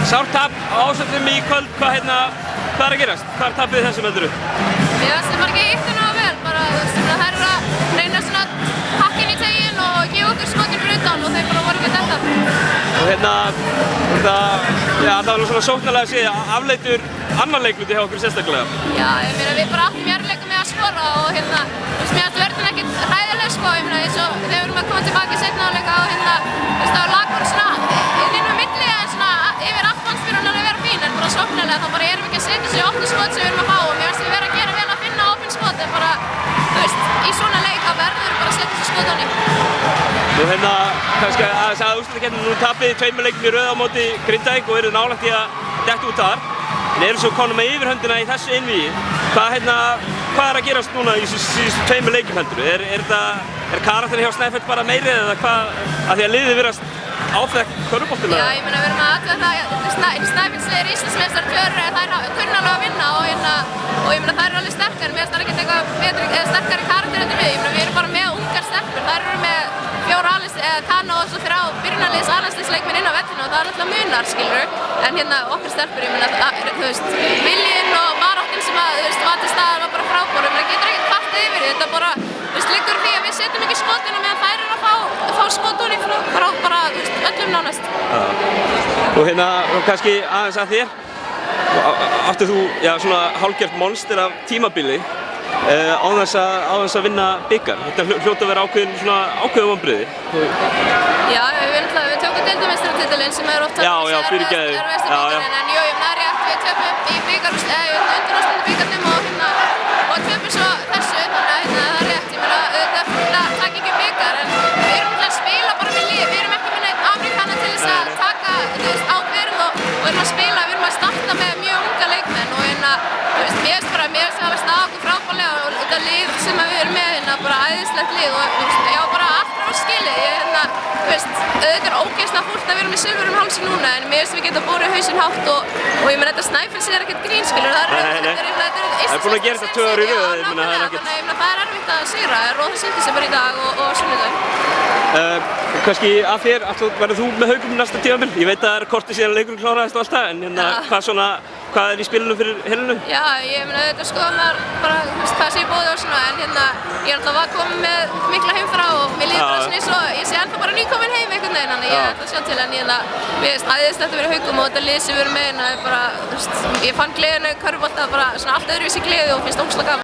sárt tap á Ásvöllum í kvöld, hvað er að gerast? Hvað er tapið þessum heldur? Mér finnst þeim bara ekki hitta nógu vel, bara þær eru að reyna svona hakkin í teginn og gefa okkur skotin fyrir utan og þeir bara voru ekki þetta. Og það var svona sóknarlega að sé afleitur annar leikluti hjá okkur sérstaklega. Já, ég meina við bara áttum jærleikum með að skora og mér finnst vörðin ekkert hræðileg sko, ég meina eins og þegar við erum að koma tilbaka í seinna hálfleika og það lag bara svona inn á milli en svona yfir aftansfyrun að vera fín en bara sóknarlega þá bara erum við ekki að setja sig opnu skot sem við erum að fá og mér finnst við vera að gera vel að finna opnu skot en bara, í svona leik að verður bara að setja sig skot á henni. Nú kannski að úrslitakeppnin nú tapið 2 leikjum í röð á móti Grindavík og eru nálægt í að detta út þar. En eru svo konum með yfirhöndina í þessu einvígi. Hvað er að gerast núna í síðustu 2 leikjum heldurðu? Er karakterinn hjá Snæfell bara meiri eða hvað? Af því að liðið virðast áþekk körfuboltuna? Já, ég meina við erum að athuga það að Snæfellsliðið er Íslandsmeistarar 2 þær kunna alveg að vinna og ég meina þær eru alveg sterkar. Mér finnst það ekkert eitthvað sterkari karakter en við. Ég meina við erum bara með ungar stelpur. Þær eru með 4 Kana og svo 3 byrjunarliðs aðlandsliðsleikmenn inn á vellinu og það er alltaf munar, skilur. En okkar stelpur, ég meina, viljinn og baráttin sem var til staðar var bara frábær. Ég meina, getur ekkert kvartað yfir því. Þetta bara, liggur því að við setjum ekki skotinu meðan þær eru að fá skotunni frá bara, öllum nánast. Og kannski aðeins að þér. Áttu þú, svona hálfgert monster af tímabili á þess að vinna bikar. Þetta hljóta að vera ákveðin vonbrigði. Já, við tökum deildarmeistaratitilinn sem er oft erfiðasti bikarinn, en jú, það er rétt, við töpum í undanúrslitum bikarnum og töpum svo þessu, þannig að það er rétt. Ég meina, þetta taka ekki bikar, en við erum að spila bara með lið, við erum ekki með neitt Amerikana til þess að taka ábyrgð og erum að spila, við erum að starta með mjög unga leikmenn og mér finnst það að staða okkur frábærlega og þetta lið sem við erum með bara æðislegt lið og já, bara allt frá skilið. Þetta er ógeðslega fúlt að vera með silfur hálsinn núna en mér finnst við geta borið hausinn hátt og ég meina þetta Snæfellsið er ekkert grín, skilur. Það er búin að gera þetta 2 ár í röð. Það er erfitt að sigra og það sýndi sig bara í dag og sunnudag. Kannski að þér, verður þú með Haugum næsta tímabil? Ég veit að það er kortið síðan leikurinn kláraðist og allt það, en hvað er í spilinu fyrir helinu? Já, ég meina þetta skoðum maður bara hvað sé í boði og svona, en ég er alltaf að koma með mikla heimfara og mér líður bara svona eins og ég sé ennþá bara nýkomin heim einhvern veginn, þannig ég er alltaf að sjá til, en mér finnst æðislegt að vera Haugum og þetta lið sem við erum með, ég fann gleðinu í körfubolta, bara svona allt öðruvísi gleði og finnst ógeðslega gaman.